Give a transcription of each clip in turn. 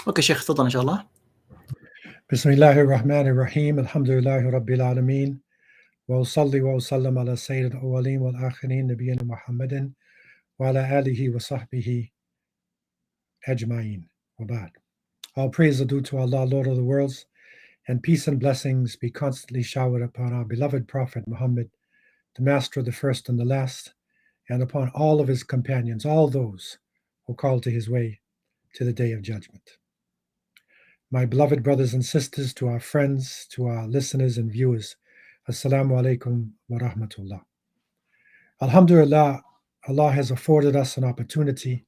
اوكي شيخ تفضل ان شاء الله. بسم الله الرحمن الرحيم الحمد لله رب العالمين وأصلي وأسلم على سيد الأولين والآخرين نبينا محمد وعلى آله وصحبه أجمعين وبعد. All praise are due to Allah, Lord of the worlds, and peace and blessings be constantly showered upon our beloved Prophet Muhammad, the master of the first and the last, and upon all of his companions, all those who call to his way to the day of judgment. My beloved brothers and sisters, to our friends, to our listeners and viewers, Assalamu alaikum wa rahmatullah. Alhamdulillah, Allah has afforded us an opportunity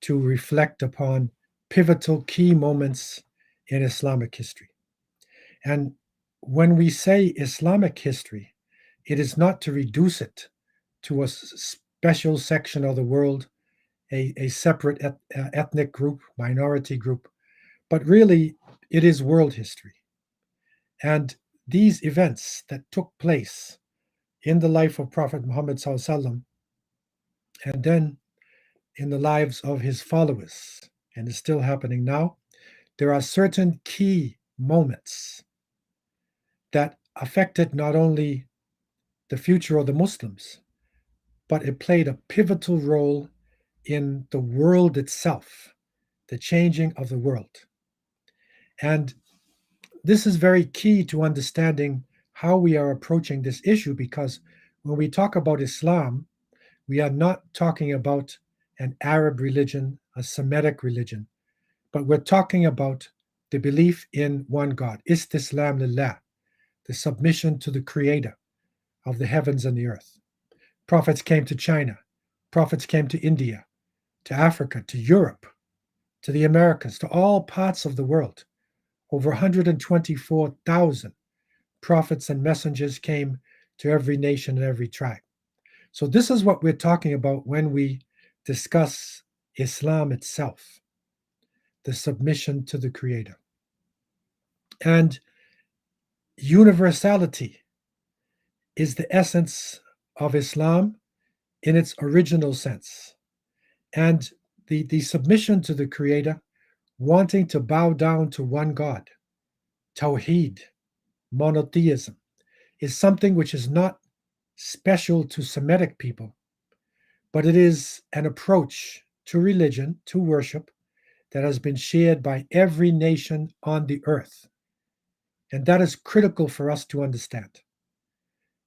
to reflect upon pivotal key moments in Islamic history. And when we say Islamic history, it is not to reduce it to a special section of the world, a separate ethnic group, minority group, but really it is world history. And these events that took place in the life of Prophet Muhammad Sallallahu and then in the lives of his followers, and is still happening now, there are certain key moments that affected not only the future of the Muslims, but it played a pivotal role in the world itself, the changing of the world. And this is very key to understanding how we are approaching this issue, because when we talk about Islam, we are not talking about an Arab religion, a Semitic religion, but we're talking about the belief in one God, Istislam lillah, the submission to the Creator of the heavens and the earth. Prophets came to China, prophets came to India, to Africa, to Europe, to the Americas, to all parts of the world. Over 124,000 prophets and messengers came to every nation and every tribe. So this is what we're talking about when we discuss Islam itself, the submission to the Creator. And universality is the essence of Islam in its original sense. And the submission to the Creator, wanting to bow down to one God, Tawheed, monotheism, is something which is not special to Semitic people, but it is an approach to religion, to worship, that has been shared by every nation on the earth. And that is critical for us to understand.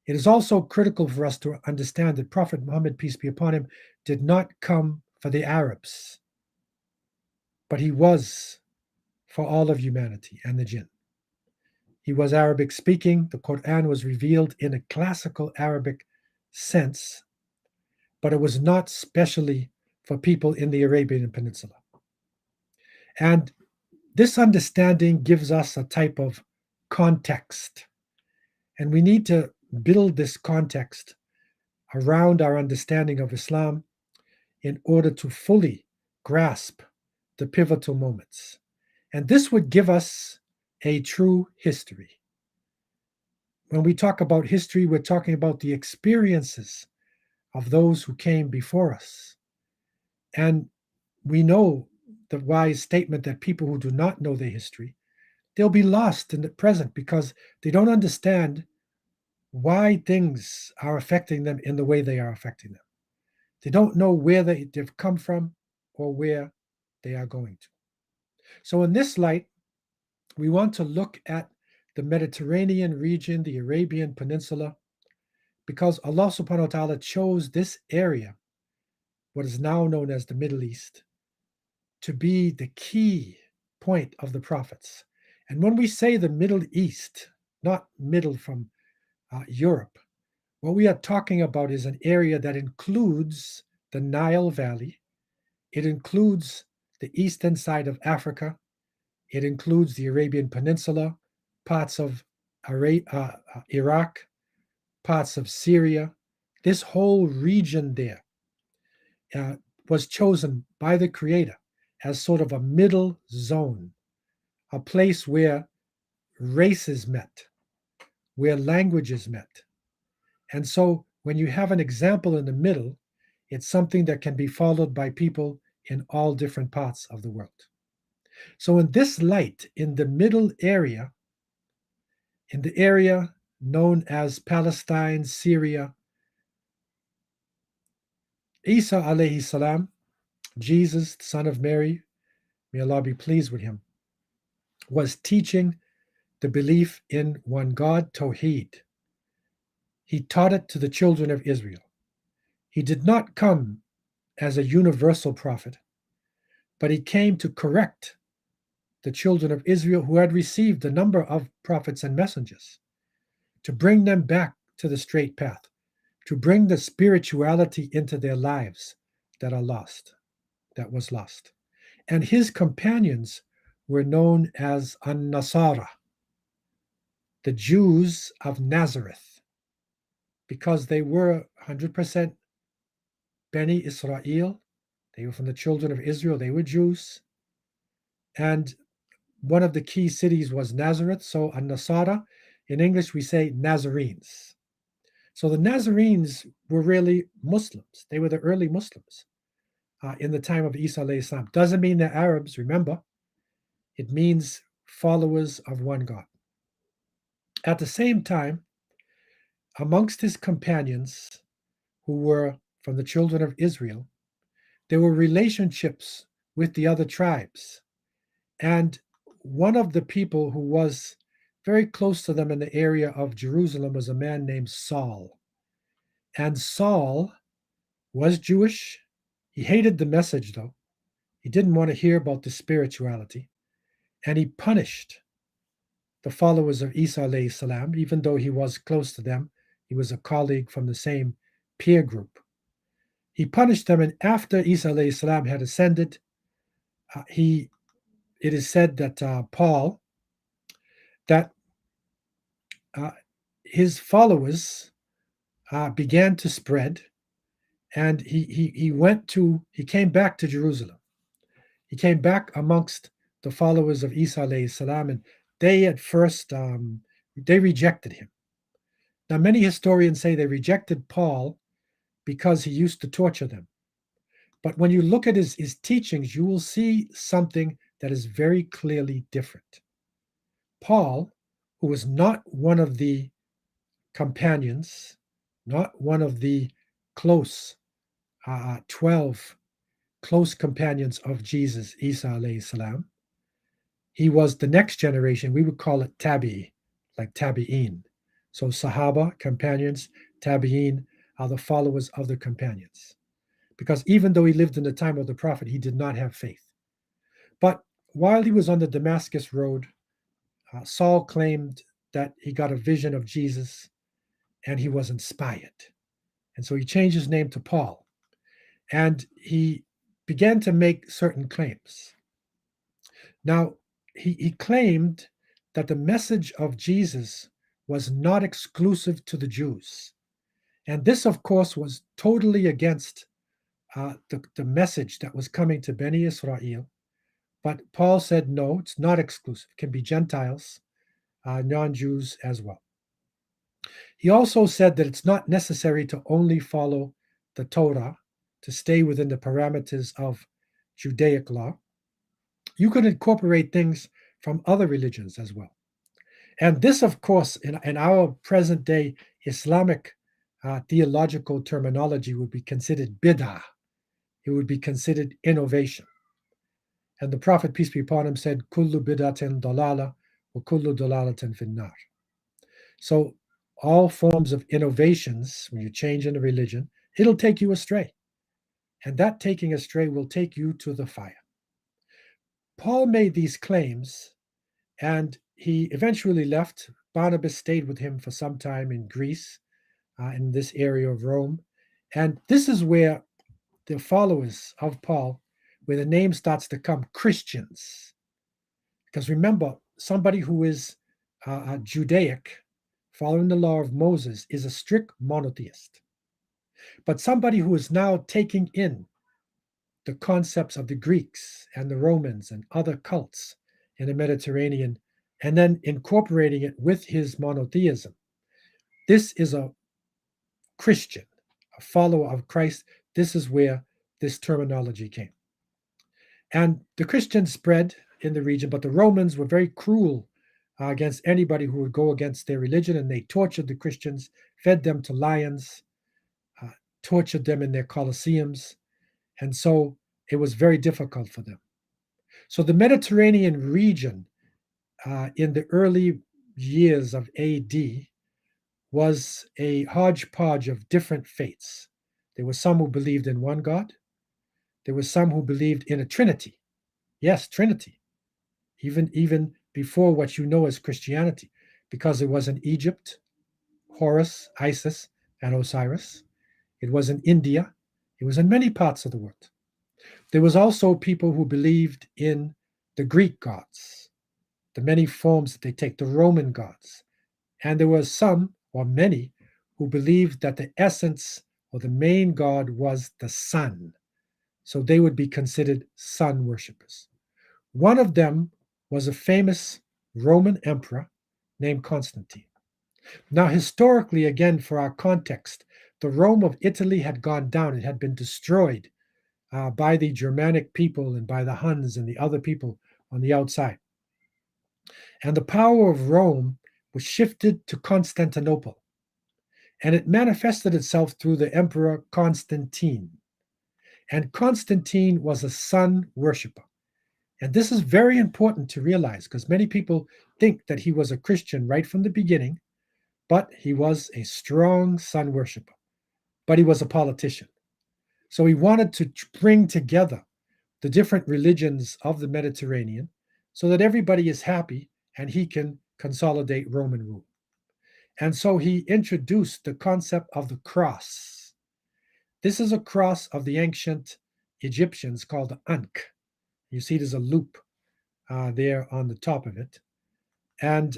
It is also critical for us to understand that Prophet Muhammad, peace be upon him, did not come for the Arabs, but he was for all of humanity and the jinn. He was Arabic speaking. The Quran was revealed in a classical Arabic sense, but it was not specially for people in the Arabian Peninsula. And this understanding gives us a type of context. And we need to build this context around our understanding of Islam in order to fully grasp the pivotal moments. And this would give us a true history. When we talk about history, we're talking about the experiences of those who came before us. And we know the wise statement that people who do not know their history, they'll be lost in the present because they don't understand why things are affecting them in the way they are affecting them. They don't know where they've come from or where they are going to. So in this light, we want to look at the Mediterranean region, the Arabian Peninsula, because Allah subhanahu wa ta'ala chose this area, what is now known as the Middle East, to be the key point of the prophets. And when we say the Middle East, not middle from Europe, what we are talking about is an area that includes the Nile Valley, it includes the eastern side of Africa, it includes the Arabian Peninsula, parts of Iraq, parts of Syria. This whole region there was chosen by the Creator as sort of a middle zone, a place where races met, where languages met. And so when you have an example in the middle, it's something that can be followed by people in all different parts of the world. So, in this light, in the middle area, in the area known as Palestine, Syria, Isa alayhi salam, Jesus, the son of Mary, may Allah be pleased with him, was teaching the belief in one God, Tawheed. He taught it to the children of Israel. He did not come as a universal prophet, but he came to correct the children of Israel who had received a number of prophets and messengers, to bring them back to the straight path, to bring the spirituality into their lives that was lost. And his companions were known as An-Nasara, the Jews of Nazareth, because they were 100% Beni Israel. They were from the children of Israel. They were Jews. And one of the key cities was Nazareth. So An-Nasara, in English, we say Nazarenes. So the Nazarenes were really Muslims. They were the early Muslims in the time of Isa alayhi salam. Doesn't mean they're Arabs, remember. It means followers of one God. At the same time, amongst his companions who were from the children of Israel, there were relationships with the other tribes. And one of the people who was very close to them in the area of Jerusalem was a man named Saul. And Saul was Jewish. He hated the message, though. He didn't want to hear about the spirituality. And he punished the followers of Isa alayhi salam, even though he was close to them. He was a colleague from the same peer group. He punished them, and after Isa alayhi salam had ascended, it is said that that his followers began to spread, and he came back to Jerusalem. He came back amongst the followers of Isa alayhi salam, and they at first they rejected him. Now, many historians say they rejected Paul because he used to torture them. But when you look at his teachings, you will see something that is very clearly different. Paul, who was not one of the companions, not one of the close 12 close companions of Jesus, Isa alayhi salam, he was the next generation. We would call it tabi, like tabi'in. So Sahaba, companions, tabi'in are the followers of the companions. Because even though he lived in the time of the Prophet, he did not have faith. But while he was on the Damascus road, Saul claimed that he got a vision of Jesus and he was inspired. And so he changed his name to Paul. And he began to make certain claims. Now, he claimed that the message of Jesus was not exclusive to the Jews. And this, of course, was totally against the message that was coming to Beni Israel. But Paul said, no, it's not exclusive. It can be Gentiles, non-Jews as well. He also said that it's not necessary to only follow the Torah, to stay within the parameters of Judaic law. You could incorporate things from other religions as well. And this, of course, in our present day Islamic theological terminology would be considered bid'ah. It would be considered innovation. And the Prophet, peace be upon him, said, Kullu bid'atin dalala wa kullu dalalatin finnar. So all forms of innovations, when you change in a religion, it'll take you astray. And that taking astray will take you to the fire. Paul made these claims, and he eventually left. Barnabas stayed with him for some time in Greece, in this area of Rome. And this is where the followers of Paul, where the name starts to come Christians. Because remember, somebody who is Judaic, following the law of Moses, is a strict monotheist. But somebody who is now taking in the concepts of the Greeks and the Romans and other cults in the Mediterranean, and then incorporating it with his monotheism. This is a Christian, a follower of Christ. This is where this terminology came. And the Christians spread in the region, but the Romans were very cruel against anybody who would go against their religion, and they tortured the Christians, fed them to lions, uh, tortured them in their colosseums, and so it was very difficult for them. So the Mediterranean region in the early years of AD was a hodgepodge of different faiths. There were some who believed in one God. There were some who believed in a Trinity. Yes, Trinity. Even before what you know as Christianity, because it was in Egypt, Horus, Isis, and Osiris. It was in India. It was in many parts of the world. There was also people who believed in the Greek gods, the many forms that they take, the Roman gods. And there were some, or many, who believed that the essence or the main god was the sun. So they would be considered sun worshippers. One of them was a famous Roman emperor named Constantine. Now, historically, again, for our context, the Rome of Italy had gone down. It had been destroyed by the Germanic people and by the Huns and the other people on the outside. And the power of Rome was shifted to Constantinople. And it manifested itself through the Emperor Constantine. And Constantine was a sun worshiper. And this is very important to realize because many people think that he was a Christian right from the beginning, but he was a strong sun worshiper. But he was a politician. So he wanted to bring together the different religions of the Mediterranean so that everybody is happy and he can consolidate Roman rule. And so he introduced the concept of the cross. This is a cross of the ancient Egyptians called the Ankh. You see there's a loop there on the top of it. And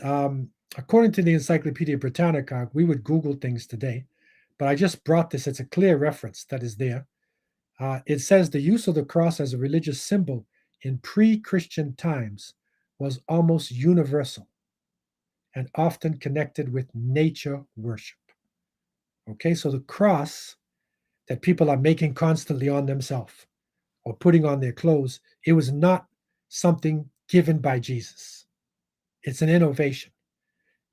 according to the Encyclopedia Britannica, we would Google things today, but I just brought this. It's a clear reference that is there. It says the use of the cross as a religious symbol in pre-Christian times was almost universal and often connected with nature worship. Okay, so the cross that people are making constantly on themselves or putting on their clothes, it was not something given by Jesus. It's an innovation.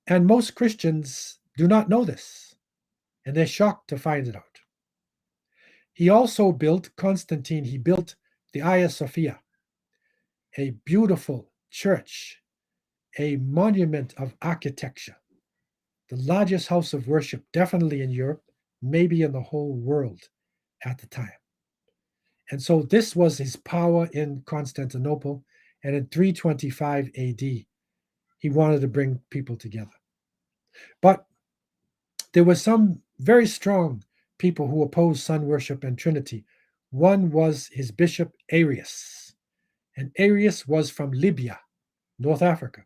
And most Christians do not know this, and they're shocked to find it out. He also built, Constantine, he built the Hagia Sophia, a beautiful church, a monument of architecture, the largest house of worship, definitely in Europe, maybe in the whole world at the time. And so this was his power in Constantinople. And in 325 AD, he wanted to bring people together. But there were some very strong people who opposed sun worship and Trinity. One was his bishop Arius. And Arius was from Libya, North Africa.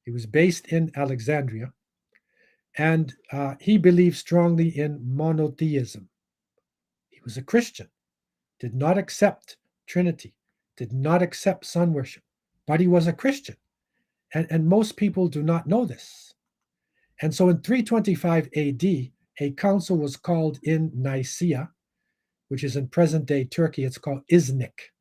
He was based in Alexandria. And he believed strongly in monotheism. He was a Christian, did not accept Trinity, did not accept sun worship, but he was a Christian. And most people do not know this. And so in 325 AD, a council was called in Nicaea, which is in present day Turkey. It's called Iznik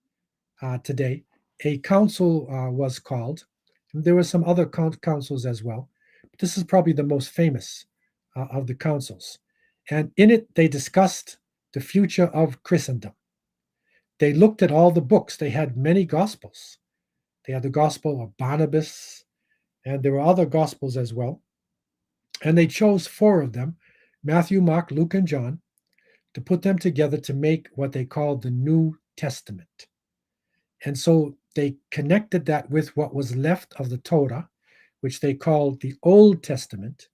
today. A council was called. And there were some other councils as well. But this is probably the most famous of the councils. And in it, they discussed the future of Christendom. They looked at all the books. They had many gospels. They had the gospel of Barnabas, and there were other gospels as well. And they chose 4 of them, Matthew, Mark, Luke, and John, to put them together to make what they called the New Testament. And so they connected that with what was left of the Torah, which they called the Old Testament,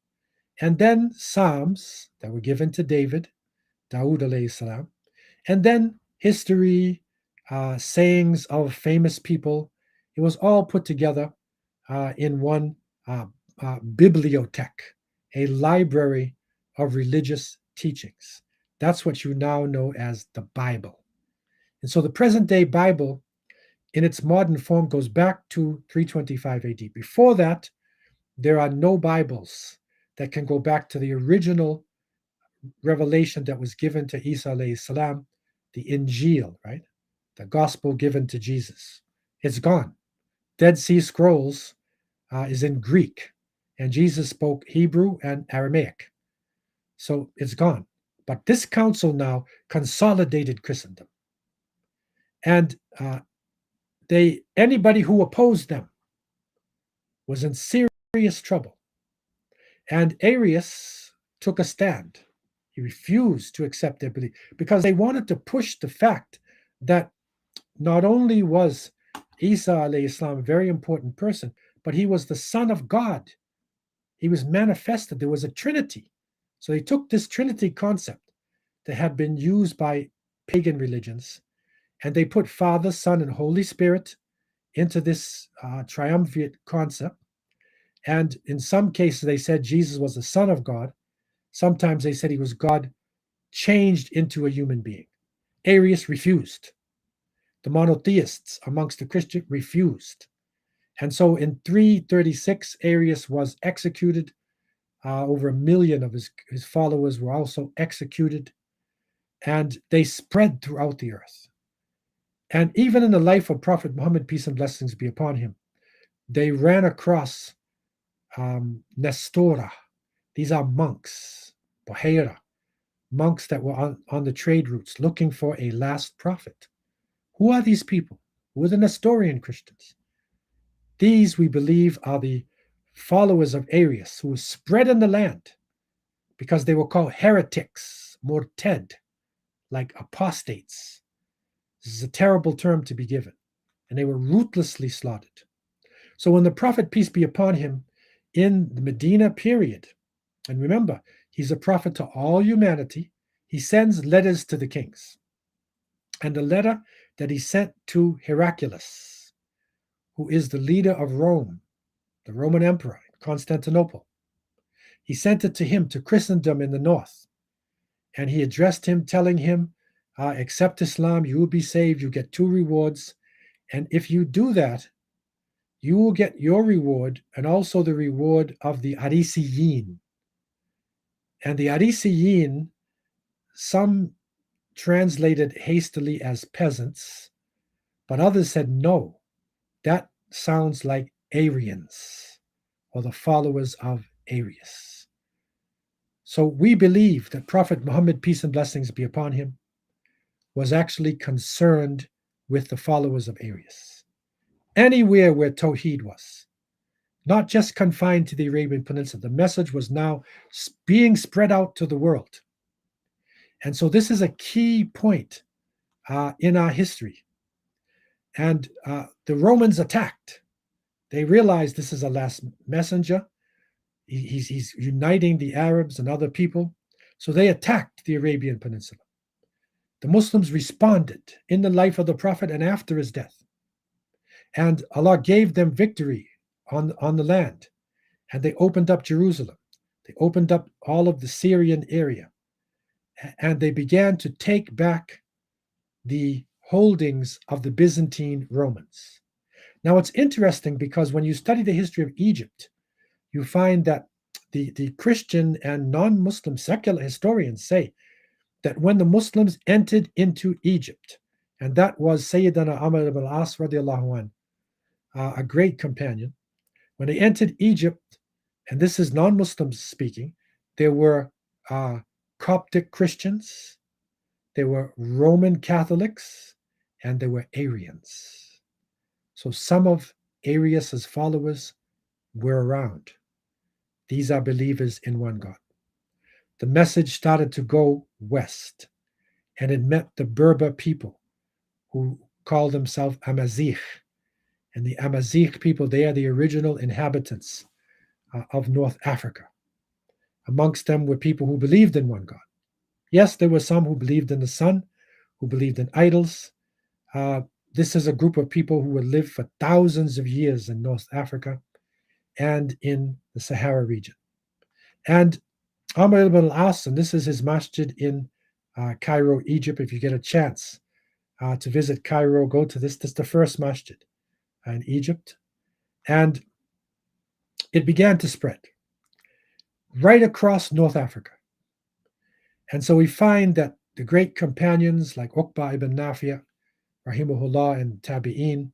and then Psalms that were given to David, Dawood alayhi salam, and then history, sayings of famous people. It was all put together in one bibliothèque, a library of religious teachings. That's what you now know as the Bible. And so the present day Bible, in its modern form, goes back to 325 AD. Before that, there are no Bibles that can go back to the original revelation that was given to Isa alayhi salam, the Injil, right? The gospel given to Jesus. It's gone. Dead Sea Scrolls is in Greek, and Jesus spoke Hebrew and Aramaic. So it's gone. But this council now consolidated Christendom. And anybody who opposed them was in serious trouble. And Arius took a stand. He refused to accept their belief because they wanted to push the fact that not only was Isa alayhi salam a very important person, but he was the Son of God. He was manifested. There was a Trinity. So they took this Trinity concept that had been used by pagan religions, and they put Father, Son, and Holy Spirit into this triumvirate concept. And in some cases, they said Jesus was the Son of God. Sometimes they said he was God changed into a human being. Arius refused. The monotheists amongst the Christians refused. And so in 336, Arius was executed. Over 1 million of his followers were also executed. And they spread throughout the earth. And even in the life of Prophet Muhammad, peace and blessings be upon him, they ran across Nestora. These are monks, Bahira, monks that were on the trade routes looking for a last prophet. Who are these people? Who are the Nestorian Christians? These, we believe, are the followers of Arius who were spread in the land because they were called heretics, morted, like apostates. This is a terrible term to be given. And they were ruthlessly slaughtered. So when the Prophet, peace be upon him, in the Medina period, and remember, he's a prophet to all humanity, he sends letters to the kings. And the letter that he sent to Heraclius, who is the leader of Rome, the Roman emperor in Constantinople, he sent it to him, to Christendom in the north. And he addressed him, telling him, accept Islam, you will be saved, you get 2 rewards. And if you do that, you will get your reward and also the reward of the Arisiyin. And the Arisiyin, some translated hastily as peasants, but others said, no, that sounds like Arians, or the followers of Arius. So we believe that Prophet Muhammad, peace and blessings be upon him, was actually concerned with the followers of Arius. Anywhere where Tawheed was, not just confined to the Arabian Peninsula, the message was now being spread out to the world. And so this is a key point in our history. And the Romans attacked. They realized this is a last messenger. He's uniting the Arabs and other people. So they attacked the Arabian Peninsula. The Muslims responded in the life of the Prophet and after his death. And Allah gave them victory on the land. And they opened up Jerusalem. They opened up all of the Syrian area. And they began to take back the holdings of the Byzantine Romans. Now, it's interesting because when you study the history of Egypt, you find that the Christian and non-Muslim secular historians say that when the Muslims entered into Egypt, and that was Sayyidina Amr ibn al-As radiallahu anh, a great companion, when they entered Egypt, and this is non-Muslims speaking, there were Coptic Christians, there were Roman Catholics, and there were Arians. So some of Arius's followers were around. These are believers in one God. The message started to go west, and it met the Berber people who called themselves Amazigh. And the Amazigh people, they are the original inhabitants of North Africa. Amongst them were people who believed in one God. Yes, there were some who believed in the sun, who believed in idols. This is a group of people who would live for thousands of years in North Africa and in the Sahara region. And Amr ibn al-As, and this is his masjid in Cairo, Egypt. If you get a chance to visit Cairo, go to this. This is the first masjid in Egypt. And it began to spread right across North Africa. And so we find that the great companions like Uqba ibn Nafi', rahimahullah, and Tabi'in,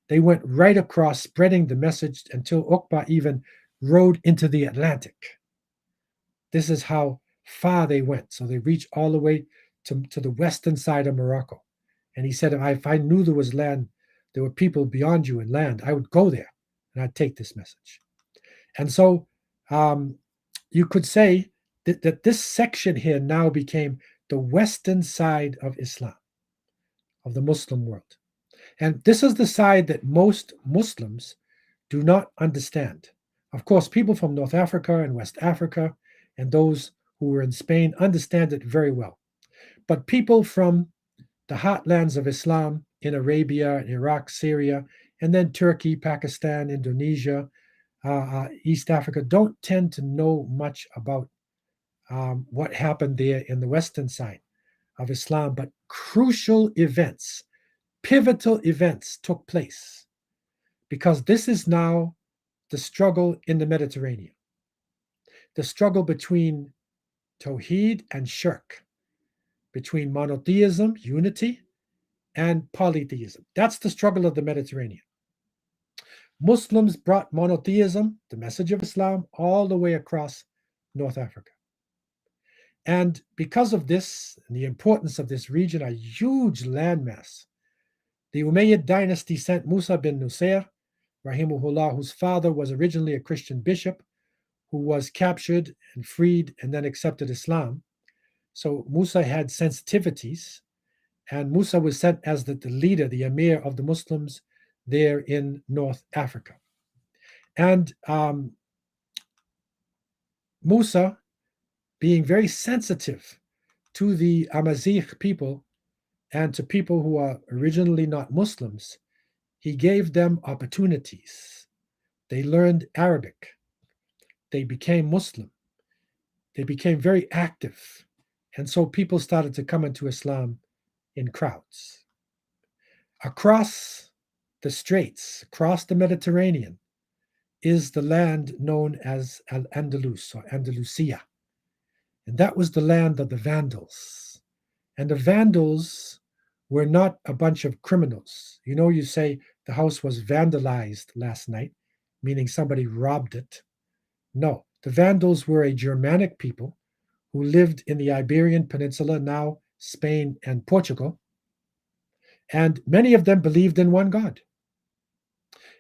They went right across, spreading the message until Uqba even rode into the Atlantic. This is how far they went. So they reached all the way to the western side of Morocco. And he said, if I knew there was land, there were people beyond you in land, I would go there and I'd take this message. And so um, you could say that this section here now became the western side of Islam, of the Muslim world. And this is the side that most Muslims do not understand. Of course, people from North Africa and West Africa and those who were in Spain understand it very well. But people from the heartlands of Islam in Arabia, Iraq, Syria, and then Turkey, Pakistan, Indonesia, East Africa don't tend to know much about what happened there in the western side of Islam. But crucial events, pivotal events took place because this is now the struggle in the Mediterranean, the struggle between Tawheed and Shirk, between monotheism, unity, and polytheism. That's the struggle of the Mediterranean. Muslims brought monotheism, the message of Islam, all the way across North Africa. And because of this, and the importance of this region, a huge landmass, the Umayyad dynasty sent Musa bin Nusayr, Rahimahullah, whose father was originally a Christian bishop, who was captured and freed and then accepted Islam. So Musa had sensitivities, and Musa was sent as the leader, the emir of the Muslims there in North Africa. And Musa, being very sensitive to the Amazigh people and to people who are originally not Muslims, he gave them opportunities. They learned Arabic. They became Muslim. They became very active. And so people started to come into Islam in crowds. Across the straits, across the Mediterranean, is the land known as Al-Andalus or Andalusia. And that was the land of the Vandals. And the Vandals were not a bunch of criminals. You know, you say the house was vandalized last night, meaning somebody robbed it. No, the Vandals were a Germanic people who lived in the Iberian Peninsula, now Spain and Portugal. And many of them believed in one God.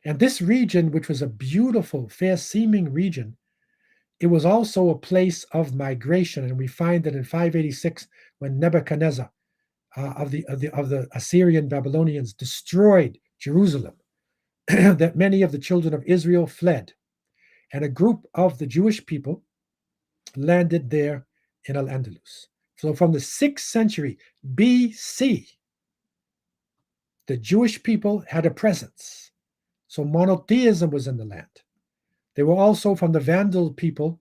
And this region, which was a beautiful, fair-seeming region, it was also a place of migration. And we find that in 586, when Nebuchadnezzar of the Assyrian Babylonians destroyed Jerusalem, that many of the children of Israel fled. And a group of the Jewish people landed there in Al-Andalus. So from the 6th century BC, the Jewish people had a presence. So monotheism was in the land. They were also from the Vandal people,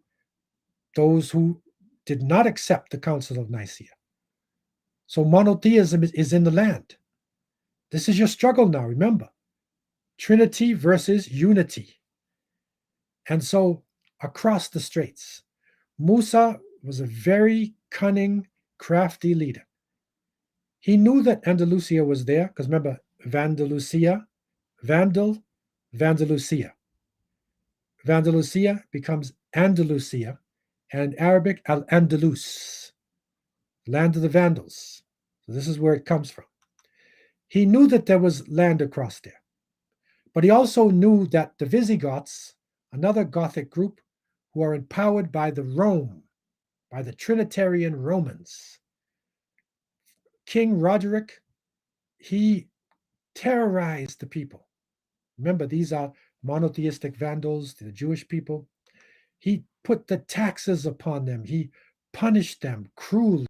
those who did not accept the Council of Nicaea. So monotheism is in the land. This is your struggle now, remember. Trinity versus unity. And so across the straits, Musa was a very cunning, crafty leader. He knew that Andalusia was there, because remember, Vandalusia, Vandal, Vandalusia. Vandalusia becomes Andalusia, and in Arabic, Al-Andalus, land of the Vandals. So this is where it comes from. He knew that there was land across there, but he also knew that the Visigoths, another Gothic group who are empowered by by the Trinitarian Romans. King Roderick, he terrorized the people. Remember, these are monotheistic Vandals, the Jewish people. He put the taxes upon them. He punished them cruelly.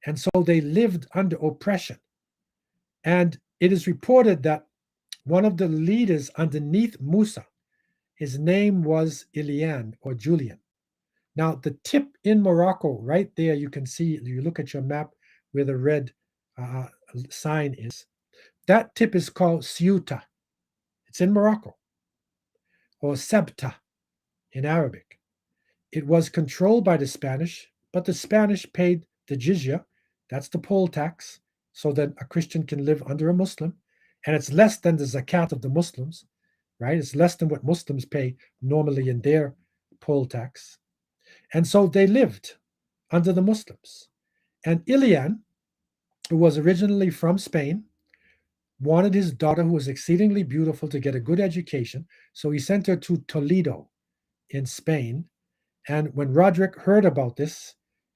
And so they lived under oppression. And it is reported that one of the leaders underneath Musa, his name was Ilian or Julian. Now, the tip in Morocco, right there, you can see, you look at your map where the red sign is. That tip is called Ceuta. It's in Morocco, or Ceuta in Arabic. It was controlled by the Spanish, but the Spanish paid the jizya, that's the poll tax, so that a Christian can live under a Muslim, and it's less than the zakat of the Muslims, right? It's less than what Muslims pay normally in their poll tax. And so they lived under the Muslims. And Ilian, who was originally from Spain, wanted his daughter, who was exceedingly beautiful, to get a good education. So he sent her to Toledo in Spain. And when Roderick heard about this,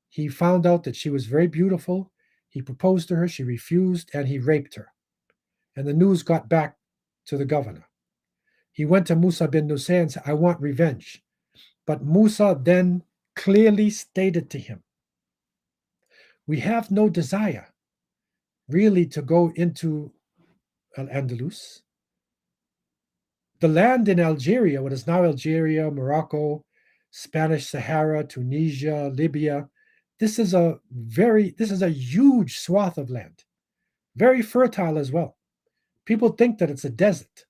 he found out that she was very beautiful. He proposed to her, she refused, and he raped her. And the news got back to the governor. He went to Musa bin Nusayr and said, I want revenge. But Musa then clearly stated to him, we have no desire really to go into Al-Andalus. The land in Algeria, what is now Algeria, Morocco, Spanish Sahara, Tunisia, Libya, this is a huge swath of land, very fertile as well. People think that it's a desert,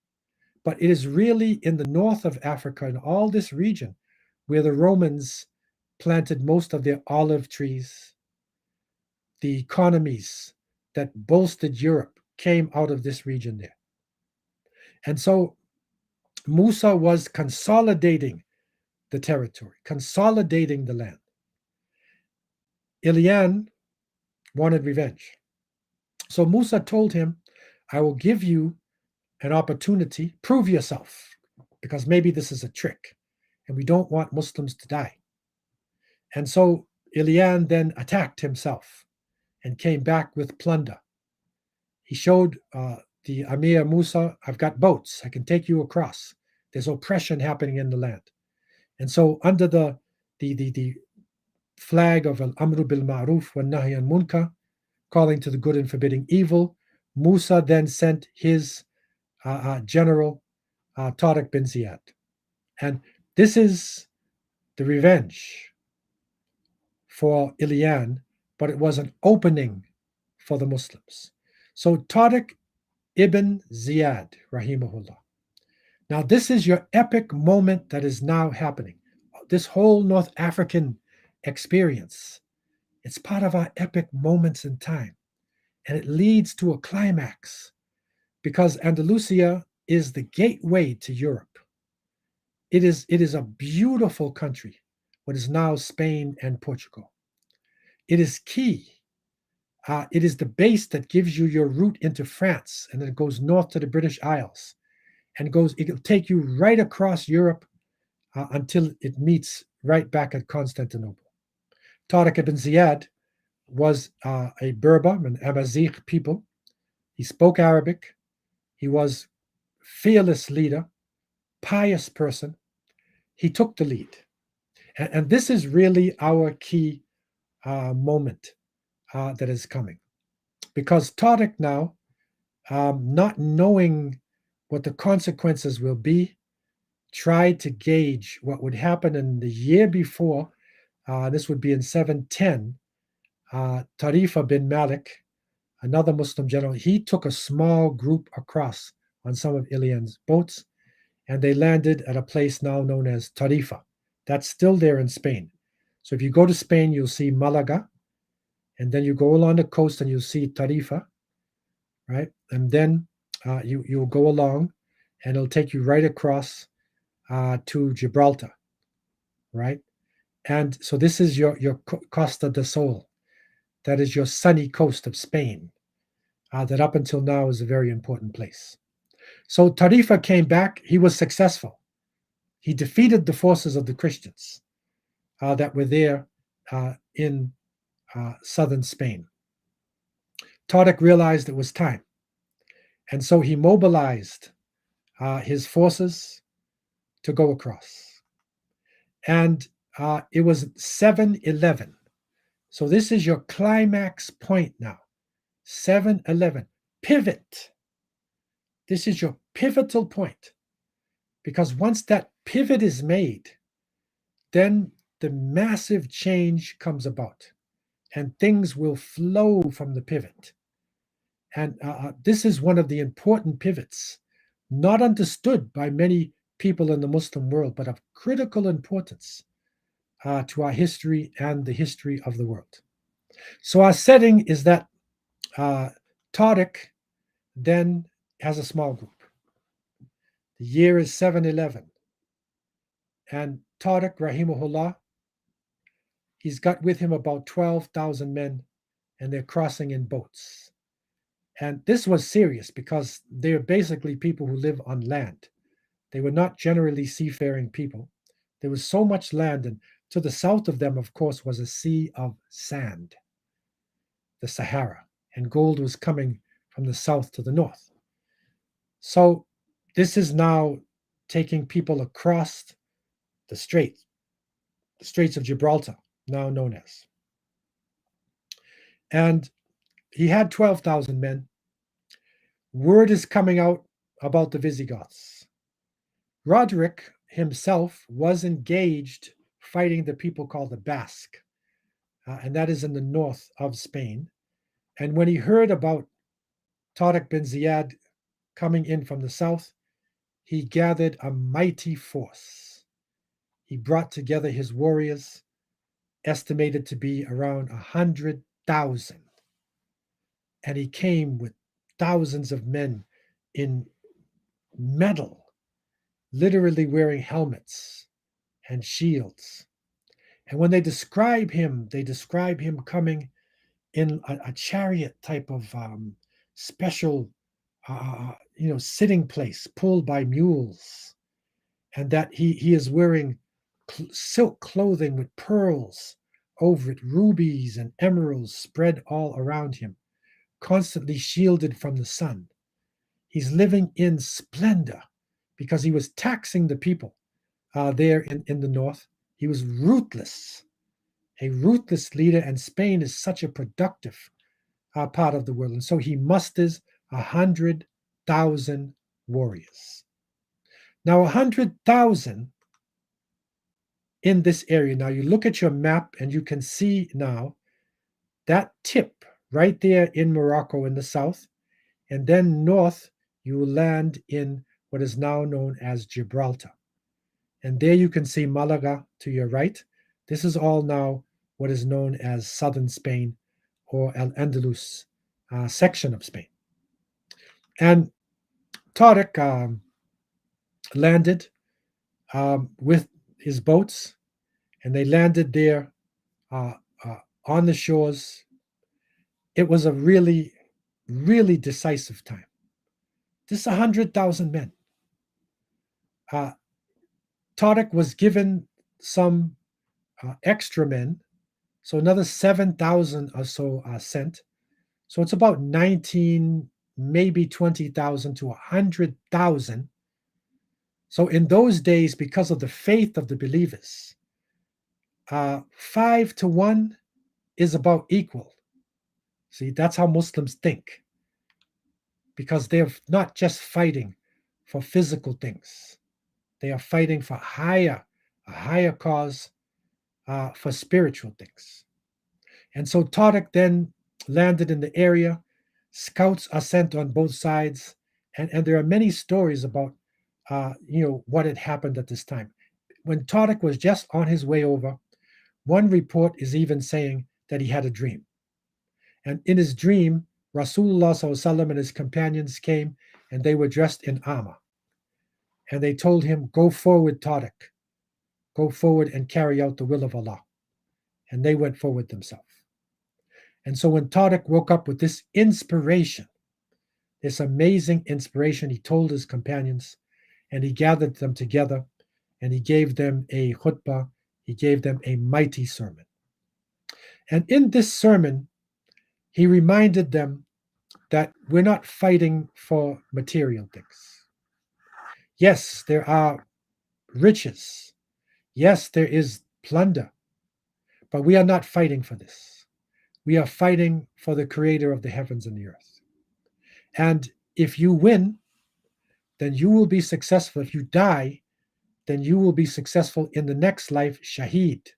but it is really in the north of Africa, in all this region, where the Romans planted most of their olive trees. The economies that bolstered Europe came out of this region there. And so Musa was consolidating the territory, consolidating the land. Ilian wanted revenge. So Musa told him, I will give you an opportunity, prove yourself, because maybe this is a trick, and we don't want Muslims to die. And so Ilian then attacked himself and came back with plunder. He showed the Amir Musa, I've got boats, I can take you across. There's oppression happening in the land. And so under the flag of Al-Amru bil Ma'ruf wa Nahy an Munkar, calling to the good and forbidding evil, Musa then sent his general, Tariq ibn Ziyad. And this is the revenge for Ilian, but it was an opening for the Muslims. So Tariq ibn Ziyad, Rahimahullah. Now, this is your epic moment that is now happening. This whole North African experience, it's part of our epic moments in time. And it leads to a climax because Andalusia is the gateway to Europe. It is a beautiful country, what is now Spain and Portugal. It is key. It is the base that gives you your route into France, and then it goes north to the British Isles, and it'll take you right across Europe until it meets right back at Constantinople. Tariq ibn Ziyad was a Berber, an Amazigh people. He spoke Arabic. He was fearless leader, pious person. He took the lead. And this is really our key moment that is coming. Because Tariq now, not knowing what the consequences will be, tried to gauge what would happen in the year before. This would be in 710. Tarifa bin Malik, another Muslim general, he took a small group across on some of Ilian's boats, and they landed at a place now known as Tarifa. That's still there in Spain. So if you go to Spain, you'll see Malaga, and then you go along the coast and you'll see Tarifa, right? And then you'll go along, and it'll take you right across to Gibraltar, right? And so this is your Costa del Sol. That is your sunny coast of Spain. That up until now is a very important place. So Tarifa came back. He was successful. He defeated the forces of the Christians that were there in southern Spain. Tariq realized it was time. And so he mobilized his forces to go across. And it was 7-11. So this is your climax point now. 7-11. Pivot. This is your pivotal point. Because once that pivot is made, then the massive change comes about. And things will flow from the pivot. And this is one of the important pivots, not understood by many people in the Muslim world, but of critical importance to our history and the history of the world. So our setting is that Tariq then has a small group. The year is 711. And Tariqrahimahullah, he's got with him about 12,000 men, and they're crossing in boats. And this was serious because they're basically people who live on land. They were not generally seafaring people. There was so much land, and to the south of them, of course, was a sea of sand, the Sahara, and gold was coming from the south to the north. So this is now taking people across the Straits of Gibraltar, now known as. And he had 12,000 men. Word is coming out about the Visigoths. Roderick himself was engaged fighting the people called the Basque, and that is in the north of Spain. And when he heard about Tariq ibn Ziyad coming in from the south, he gathered a mighty force. He brought together his warriors, estimated to be around 100,000. And he came with thousands of men in metal, literally wearing helmets and shields. And when they describe him coming in a chariot type of special, sitting place pulled by mules, and that he is wearing silk clothing with pearls over it, rubies and emeralds spread all around him, constantly shielded from the sun. He's living in splendor because he was taxing the people there in the north. He was ruthless, a ruthless leader, and Spain is such a productive part of the world. And so he musters 100,000 warriors. Now, 100,000 in this area. Now, you look at your map and you can see now that tip right there in Morocco in the south. And then north, you will land in what is now known as Gibraltar. And there you can see Malaga to your right. This is all now what is known as southern Spain or Al-Andalus section of Spain. And Tariq landed with his boats, and they landed there on the shores. It was a really, really decisive time. This is 100,000 men. Tariq was given some extra men, so another 7,000 or so are sent. So it's about 19, maybe 20,000 to 100,000. So in those days, because of the faith of the believers, 5 to 1 is about equal. See, that's how Muslims think, because they're not just fighting for physical things. They are fighting for a higher cause, for spiritual things. And so Tariq then landed in the area. Scouts are sent on both sides, and there are many stories about what had happened at this time. When Tariq was just on his way over, one report is even saying that he had a dream. And in his dream, Rasulullah SAW and his companions came, and they were dressed in armor. And they told him, "Go forward, Tariq. Go forward and carry out the will of Allah." And they went forward themselves. And so when Tariq woke up with this inspiration, this amazing inspiration, he told his companions, and he gathered them together, and he gave them a khutbah, he gave them a mighty sermon. And in this sermon, he reminded them that we're not fighting for material things. Yes, there are riches. Yes, there is plunder. But we are not fighting for this. We are fighting for the creator of the heavens and the earth. And if you win, then you will be successful. If you die, then you will be successful in the next life, shaheed.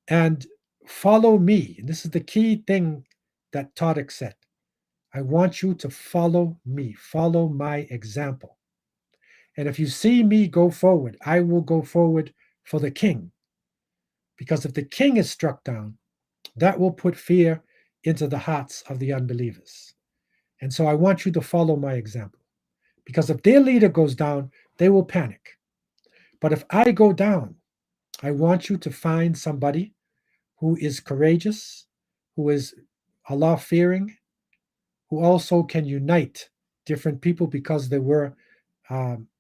And follow me. And this is the key thing that Tariq said. I want you to follow me, follow my example. And if you see me go forward, I will go forward for the king. Because if the king is struck down, that will put fear into the hearts of the unbelievers. And so I want you to follow my example. Because if their leader goes down, they will panic. But if I go down, I want you to find somebody who is courageous, who is Allah fearing, who also can unite different people because there were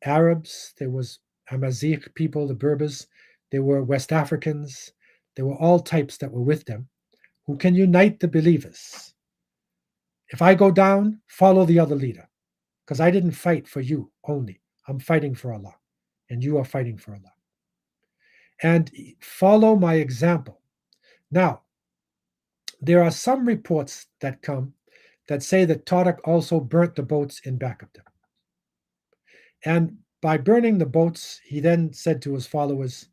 Arabs, there was Amazigh people, the Berbers, there were West Africans, there were all types that were with them who can unite the believers. If I go down, follow the other leader because I didn't fight for you only. I'm fighting for Allah and you are fighting for Allah. And follow my example. Now, there are some reports that come that say that Tariq also burnt the boats in back of them. And by burning the boats, he then said to his followers,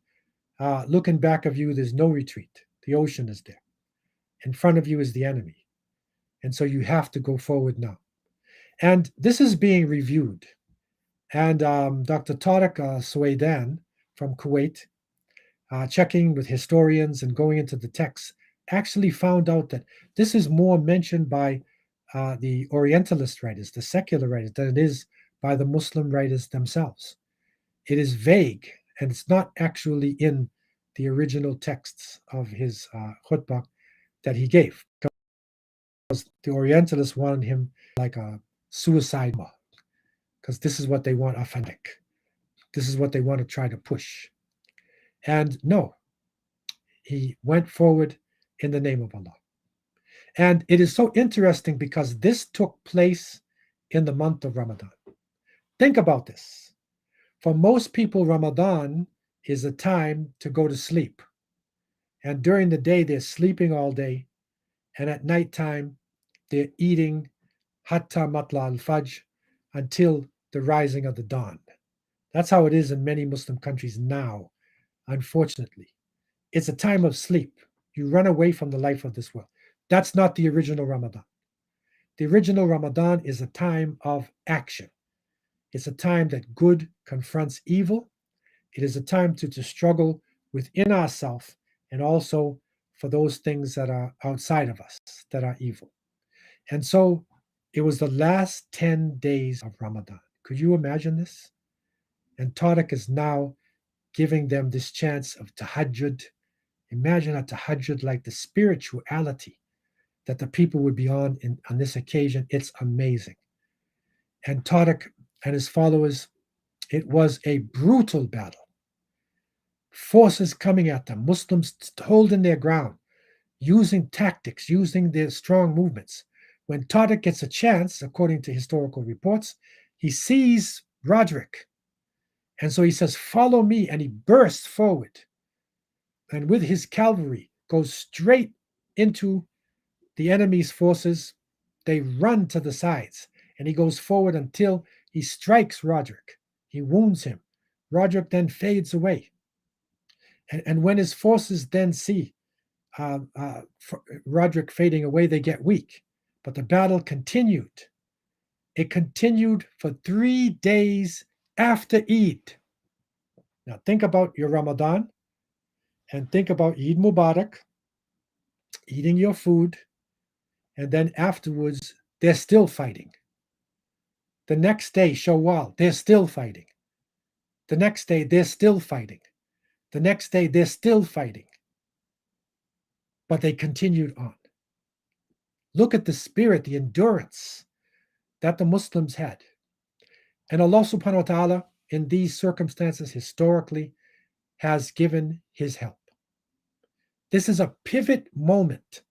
look in back of you, there's no retreat. The ocean is there. In front of you is the enemy. And so you have to go forward now. And this is being reviewed. And Dr. Tariq Suwaidan from Kuwait, checking with historians and going into the texts, actually found out that this is more mentioned by the Orientalist writers, the secular writers, than it is by the Muslim writers themselves. It is vague, and it's not actually in the original texts of his khutbah that he gave, because the Orientalists wanted him like a suicide, because this is what they want authentic. This is what they want to try to push. And no, he went forward in the name of Allah. And it is so interesting because this took place in the month of Ramadan. Think about this. For most people, Ramadan is a time to go to sleep. And during the day, they're sleeping all day. And at nighttime, they're eating hatta matla al-fajr until the rising of the dawn. That's how it is in many Muslim countries now, unfortunately. It's a time of sleep. You run away from the life of this world. That's not the original Ramadan. The original Ramadan is a time of action. It's a time that good confronts evil. It is a time to struggle within ourselves and also for those things that are outside of us that are evil. And so it was the last 10 days of Ramadan. Could you imagine this? And Tariq is now giving them this chance of tahajjud. Imagine a tahajjud like the spirituality that the people would be on this occasion. It's amazing. And Tariq and his followers, it was a brutal battle. Forces coming at them, Muslims holding their ground, using tactics, using their strong movements. When Tariq gets a chance, according to historical reports, he sees Roderick. And so he says, follow me. And he bursts forward. And with his cavalry, goes straight into the enemy's forces. They run to the sides. And he goes forward until he strikes Roderick. He wounds him. Roderick then fades away. And when his forces then see Roderick fading away, they get weak. But the battle continued. It continued for 3 days after Eid. Now think about your Ramadan and think about Eid Mubarak, eating your food, and then afterwards, they're still fighting. The next day, Shawwal, they're still fighting. The next day, they're still fighting. The next day, they're still fighting. But they continued on. Look at the spirit, the endurance that the Muslims had. And Allah subhanahu wa ta'ala, in these circumstances, historically, has given his help. This is a pivot moment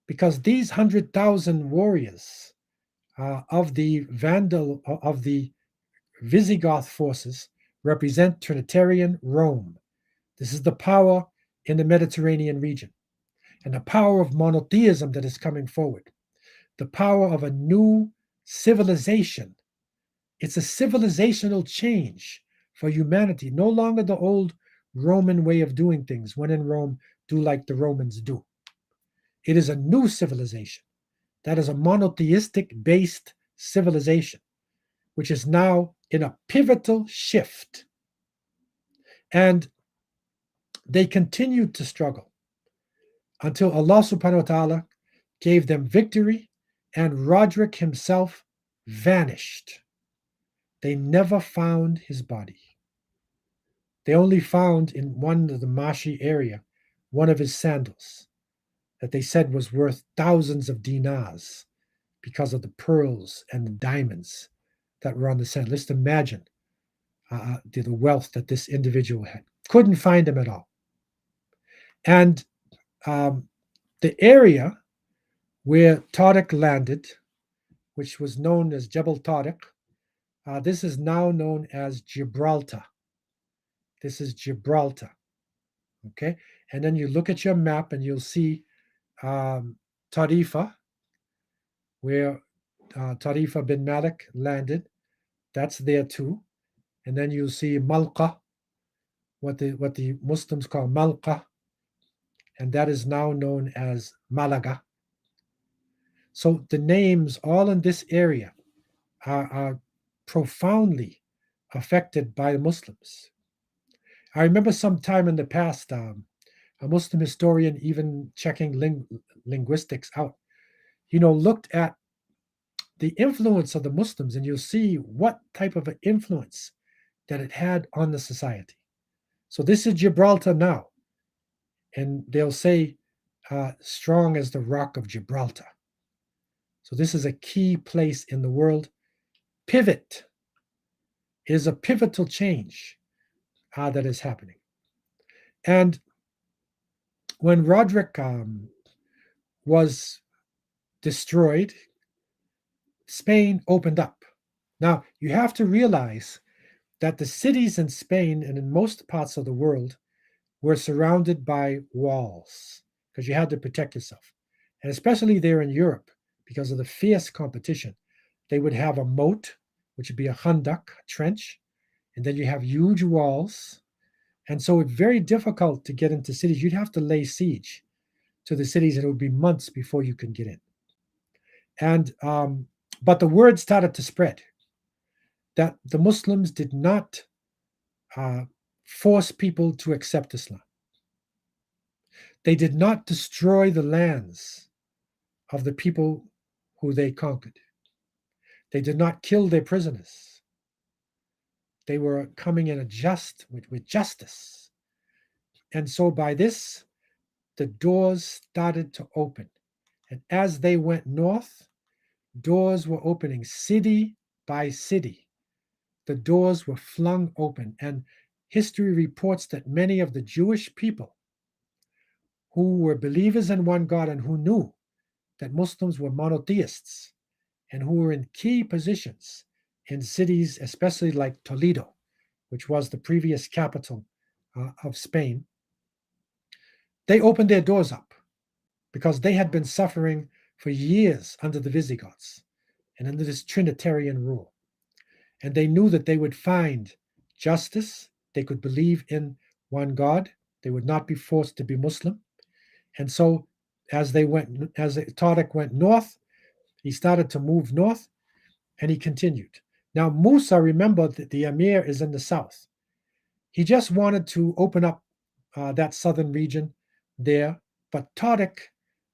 because these 100,000 warriors of the Visigoth forces represent Trinitarian Rome. This is the power in the Mediterranean region and the power of monotheism that is coming forward, the power of a new civilization. It's a civilizational change for humanity, no longer the old Roman way of doing things. When in Rome, do like the Romans do. It is a new civilization. That is a monotheistic based civilization, which is now in a pivotal shift. And they continued to struggle until Allah subhanahu wa ta'ala gave them victory and Roderick himself vanished. They never found his body. They only found in one of the marshy area one of his sandals that they said was worth thousands of dinars because of the pearls and the diamonds that were on the sandal. Just imagine the wealth that this individual had. Couldn't find him at all. And the area where Tariq landed, which was known as Jebel Tariq, this is now known as Gibraltar. This is Gibraltar. Okay. And then you look at your map and you'll see Tarifa, where Tarifa bin Malik landed. That's there too. And then you'll see Malqa, what the Muslims call Malqa, and that is now known as Malaga. So the names all in this area are profoundly affected by the Muslims. I remember some time in the past, a Muslim historian, even checking linguistics out, looked at the influence of the Muslims, and you'll see what type of an influence that it had on the society. So this is Gibraltar now, and they'll say strong as the rock of Gibraltar. So this is a key place in the world. Pivot is a pivotal change that is happening. And when Roderick was destroyed, Spain opened up. Now, you have to realize that the cities in Spain and in most parts of the world were surrounded by walls because you had to protect yourself. And especially there in Europe, because of the fierce competition, they would have a moat, which would be a khandak, a trench, and then you have huge walls. And so it's very difficult to get into cities. You'd have to lay siege to the cities, and it would be months before you can get in. And but the word started to spread that the Muslims did not force people to accept Islam. They did not destroy the lands of the people who they conquered. They did not kill their prisoners. They were coming in with justice. And so by this, the doors started to open. And as they went north, doors were opening city by city. The doors were flung open. And history reports that many of the Jewish people who were believers in one God and who knew that Muslims were monotheists and who were in key positions in cities, especially like Toledo, which was the previous capital of Spain, they opened their doors up because they had been suffering for years under the Visigoths and under this Trinitarian rule. And they knew that they would find justice. They could believe in one God. They would not be forced to be Muslim. And so as Tariq went north, he started to move north, and he continued. Now, Musa, remember that the Emir is in the south. He just wanted to open up that southern region there, but Tariq,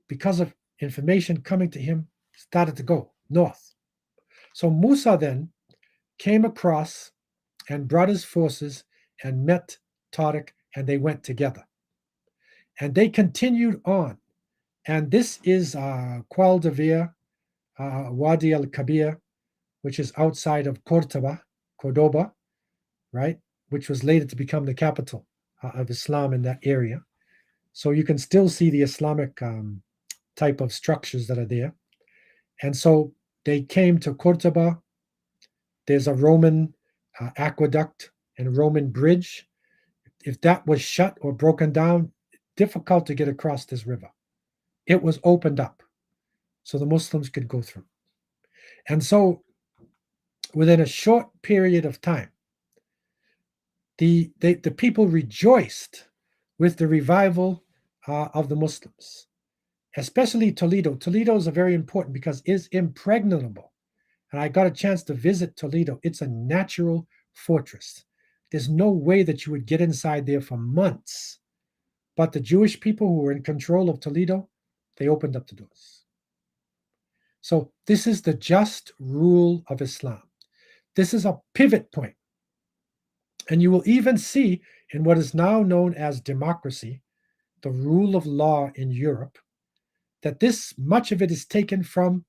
because of information coming to him, started to go north. So Musa then came across and brought his forces and met Tariq, and they went together. And they continued on. And this is Qual Devir, Wadi al-Kabir, which is outside of Cordoba, right, which was later to become the capital of Islam in that area. So you can still see the Islamic type of structures that are there. And so they came to Cordoba. There's a Roman aqueduct and a Roman bridge. If that was shut or broken down, difficult to get across this river. It was opened up so the Muslims could go through. And so within a short period of time, the people rejoiced with the revival of the Muslims, especially Toledo. Toledo is very important because it's impregnable. And I got a chance to visit Toledo. It's a natural fortress. There's no way that you would get inside there for months. But the Jewish people who were in control of Toledo, they opened up the doors. So this is the just rule of Islam. This is a pivot point. And you will even see in what is now known as democracy, the rule of law in Europe, that this much of it is taken from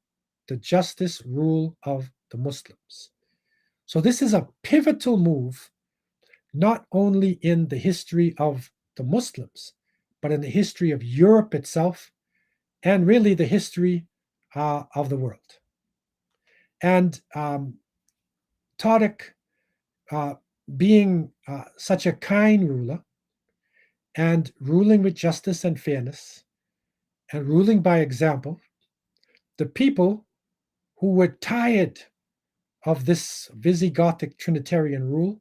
the justice rule of the Muslims. So this is a pivotal move, not only in the history of the Muslims, but in the history of Europe itself, and really the history of the world. And Tariq, uh, being such a kind ruler, and ruling with justice and fairness, and ruling by example, the people who were tired of this Visigothic Trinitarian rule,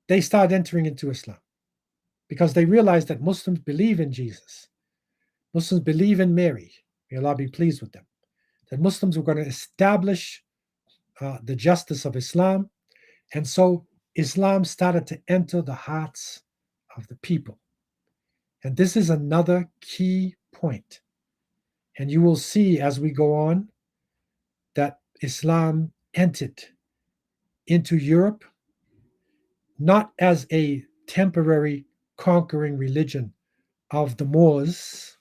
they started entering into Islam because they realized that Muslims believe in Jesus. Muslims believe in Mary. May Allah be pleased with them. That Muslims were going to establish the justice of Islam. And so Islam started to enter the hearts of the people. And this is another key point. And you will see as we go on that Islam entered into Europe not as a temporary conquering religion of the Moors,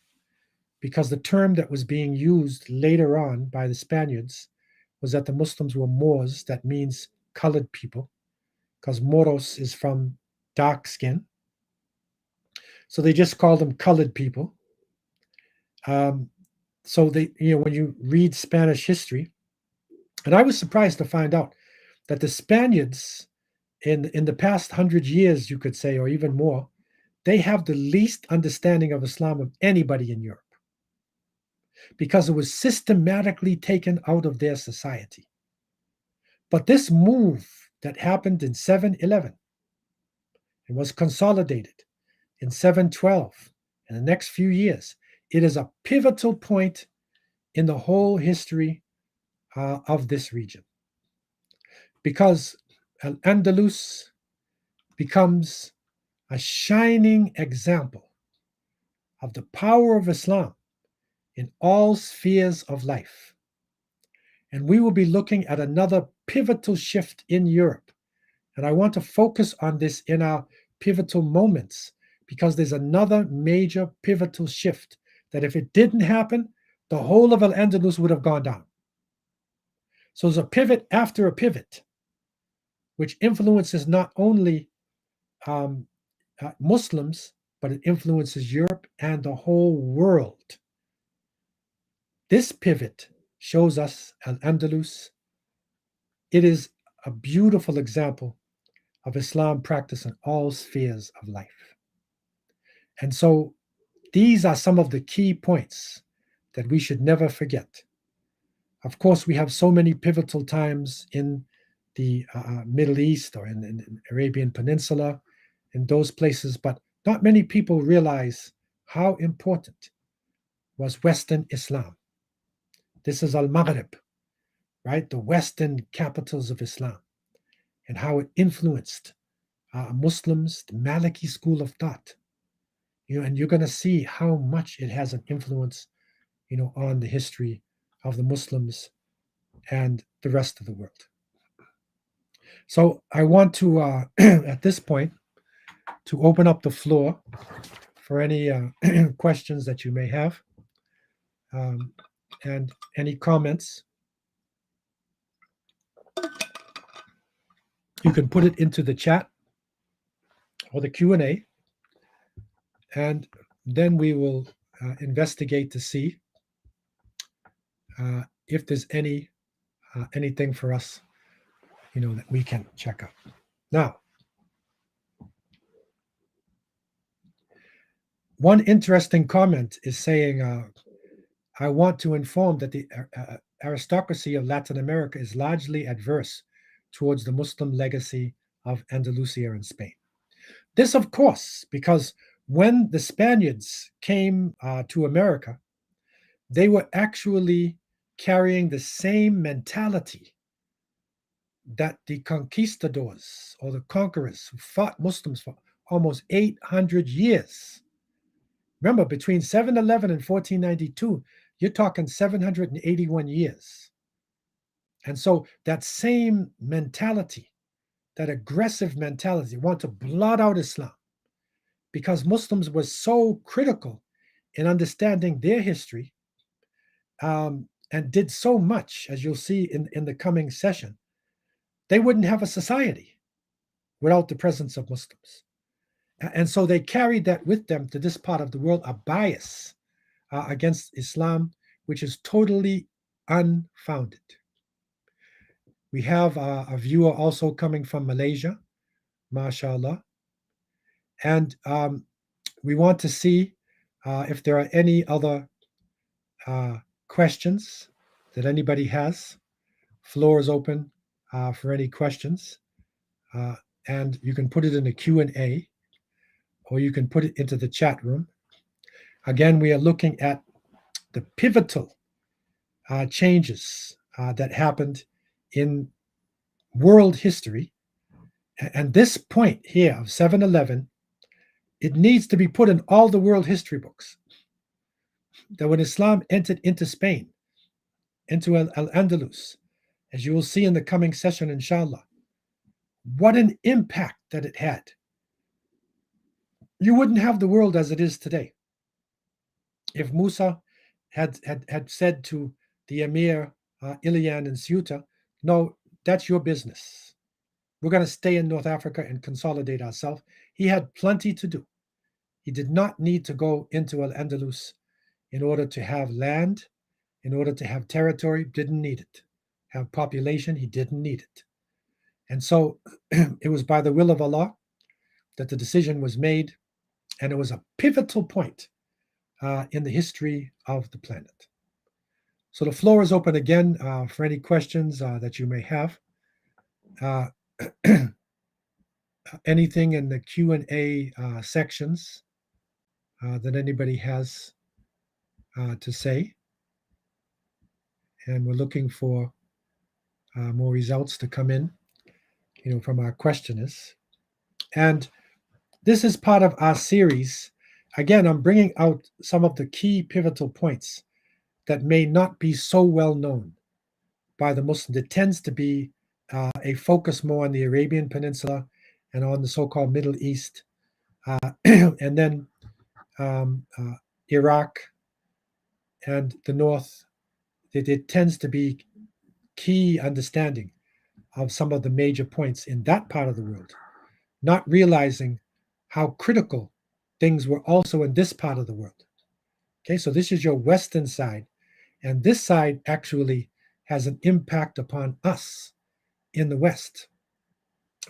because the term that was being used later on by the Spaniards was that the Muslims were Moors, that means colored people, because Moros is from dark skin. So they just called them colored people. So they, when you read Spanish history, and I was surprised to find out that the Spaniards in the past 100 years, you could say, or even more, they have the least understanding of Islam of anybody in Europe because it was systematically taken out of their society. But this move that happened in 711 and was consolidated in 712 in the next few years, it is a pivotal point in the whole history of this region. Because Al-Andalus becomes a shining example of the power of Islam in all spheres of life. And we will be looking at another pivotal shift in Europe. And I want to focus on this in our pivotal moments because there's another major pivotal shift that if it didn't happen, the whole of Al-Andalus would have gone down. So there's a pivot after a pivot, which influences not only Muslims, but it influences Europe and the whole world. This pivot shows us Al-Andalus. It is a beautiful example of Islam practice in all spheres of life. And so these are some of the key points that we should never forget. Of course, we have so many pivotal times in the Middle East or in the Arabian Peninsula, in those places, but not many people realize how important was Western Islam. This is Al-Maghrib, right? The Western capitals of Islam, and how it influenced Muslims, the Maliki school of thought. And you're going to see how much it has an influence, on the history of the Muslims and the rest of the world. So I want to, at this point, to open up the floor for any questions that you may have and any comments. You can put it into the chat or the Q&A, and then we will investigate to see if there's anything for us, that we can check out. Now, one interesting comment is saying, I want to inform that the aristocracy of Latin America is largely adverse towards the Muslim legacy of Andalusia and Spain. This, of course, because when the Spaniards came to America, they were actually carrying the same mentality that the conquistadors or the conquerors who fought Muslims for almost 800 years. Remember, between 711 and 1492, You're talking 781 years. And so that same mentality, that aggressive mentality, want to blot out Islam because Muslims were so critical in understanding their history, and did so much, as you'll see in the coming session, they wouldn't have a society without the presence of Muslims. And so they carried that with them to this part of the world, a bias against Islam, which is totally unfounded. We have a viewer also coming from Malaysia, mashallah. And we want to see if there are any other questions that anybody has. Floor is open for any questions. And you can put it in the Q&A, or you can put it into the chat room. Again, we are looking at the pivotal changes that happened in world history. And this point here of 7/11, it needs to be put in all the world history books. That when Islam entered into Spain, into Al-Andalus, as you will see in the coming session, inshallah, what an impact that it had. You wouldn't have the world as it is today. If Musa had said to the Emir Ilian in Ceuta, no, that's your business. We're going to stay in North Africa and consolidate ourselves. He had plenty to do. He did not need to go into Al-Andalus in order to have land, in order to have territory, didn't need it. Have population, he didn't need it. And so it was by the will of Allah that the decision was made, and it was a pivotal point in the history of the planet. So the floor is open again for any questions that you may have. Anything in the Q&A sections that anybody has to say. And we're looking for more results to come in, from our questioners. And this is part of our series. Again, I'm bringing out some of the key pivotal points that may not be so well known by the Muslims. It tends to be a focus more on the Arabian Peninsula and on the so-called Middle East, and then Iraq and the North. It tends to be key understanding of some of the major points in that part of the world, not realizing how critical things were also in this part of the world. Okay, so this is your Western side, and this side actually has an impact upon us in the West,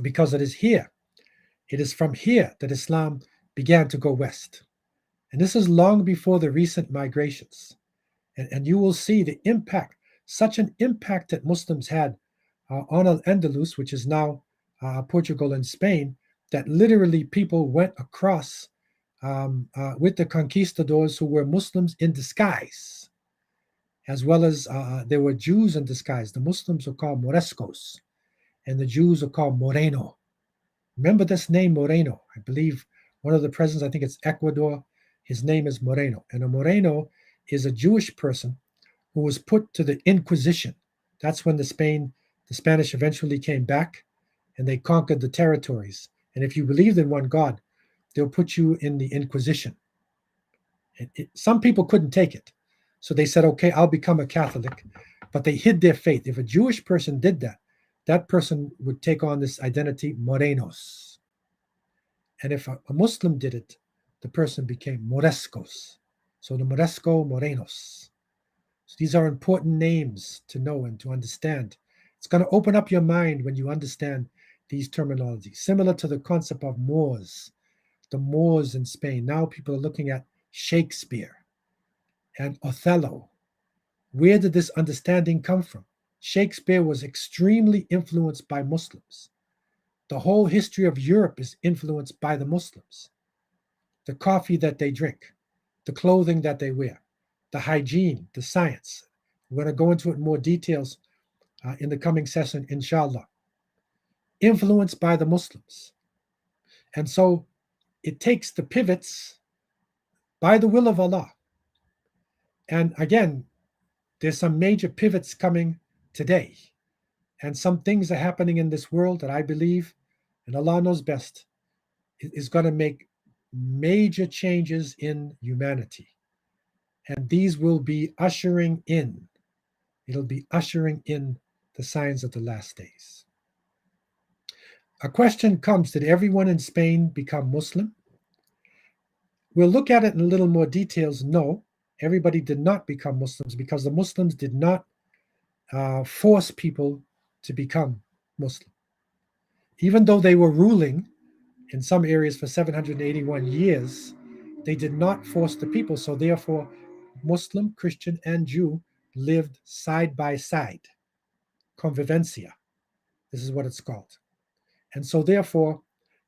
because it is here. It is from here that Islam began to go west. And this is long before the recent migrations. And you will see the impact, such an impact that Muslims had on Al-Andalus, which is now Portugal and Spain, that literally people went across with the conquistadors who were Muslims in disguise, as well as there were Jews in disguise. The Muslims are called Morescos, and the Jews are called Moreno. Remember this name, Moreno. I believe one of the presidents, I think it's Ecuador, his name is Moreno. And a Moreno is a Jewish person who was put to the Inquisition. That's when the Spanish eventually came back and they conquered the territories. And if you believed in one God, they'll put you in the Inquisition. Some people couldn't take it. So they said, okay, I'll become a Catholic. But they hid their faith. If a Jewish person did that, that person would take on this identity, Morenos. And if a Muslim did it, the person became Morescos. So the Moresco Morenos. So these are important names to know and to understand. It's going to open up your mind when you understand these terminologies, similar to the concept of Moors, the Moors in Spain. Now people are looking at Shakespeare and Othello. Where did this understanding come from? Shakespeare was extremely influenced by Muslims. The whole history of Europe is influenced by the Muslims. The coffee that they drink, the clothing that they wear, the hygiene, the science. We're going to go into it in more details in the coming session, inshallah. Influenced by the Muslims. And so it takes the pivots by the will of Allah. And again, there's some major pivots coming today. And some things are happening in this world that I believe, and Allah knows best, is going to make major changes in humanity. And these will be it'll be ushering in the signs of the last days. A question comes: did everyone in Spain become Muslim? We'll look at it in a little more details. No, everybody did not become Muslims, because the Muslims did not force people to become Muslim. Even though they were ruling in some areas for 781 years, they did not force the people. So therefore, Muslim, Christian, and Jew lived side by side. Convivencia, this is what it's called. And so therefore,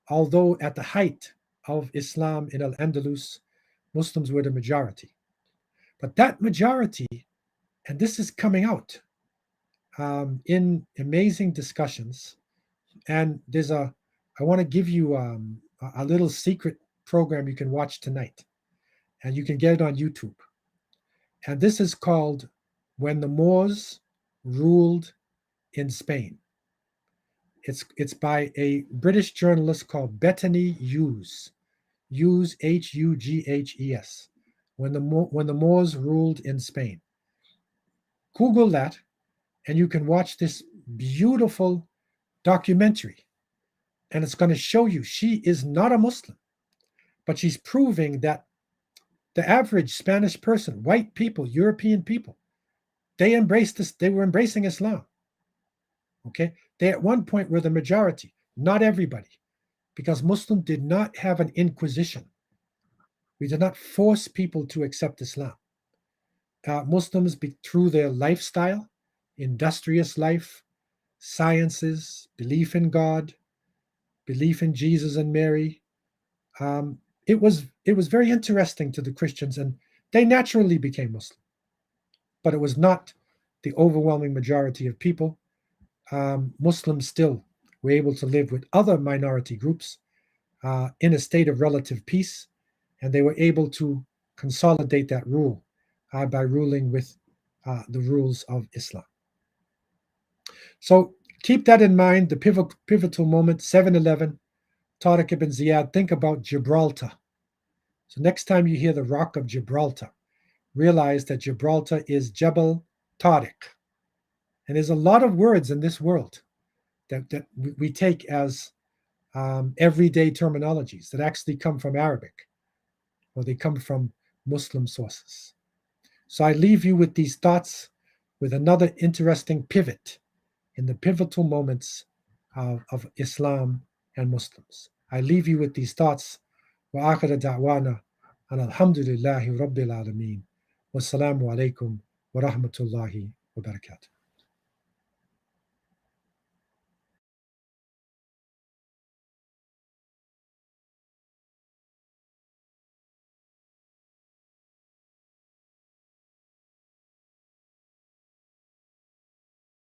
although at the height of Islam in Al-Andalus, Muslims were the majority, but that majority, and this is coming out in amazing discussions, and I want to give you a little secret program you can watch tonight, and you can get it on YouTube. And this is called When the Moors Ruled in Spain. It's by a British journalist called Bethany Hughes. Hughes, Hughes. When the Moors Ruled in Spain. Google that, and you can watch this beautiful documentary. And it's going to show you she is not a Muslim, but she's proving that the average Spanish person, white people, European people, they embraced this. They were embracing Islam. Okay, they at one point were the majority, not everybody, because Muslims did not have an inquisition. We did not force people to accept Islam. Muslims, through their lifestyle, industrious life, sciences, belief in God, belief in Jesus and Mary, it was very interesting to the Christians, and they naturally became Muslim. But it was not the overwhelming majority of people. Muslims still were able to live with other minority groups in a state of relative peace, and they were able to consolidate that rule by ruling with the rules of Islam. So keep that in mind, the pivotal moment, 7/11, Tariq ibn Ziyad. Think about Gibraltar. So next time you hear the Rock of Gibraltar, realize that Gibraltar is Jebel Tariq. And there's a lot of words in this world that we take as everyday terminologies that actually come from Arabic, or they come from Muslim sources. So I leave you with these thoughts, with another interesting pivot in the pivotal moments of Islam and Muslims. I leave you with these thoughts. وآخر دعوانا أن الحمد لله رب العالمين والسلام عليكم ورحمة الله وبركاته.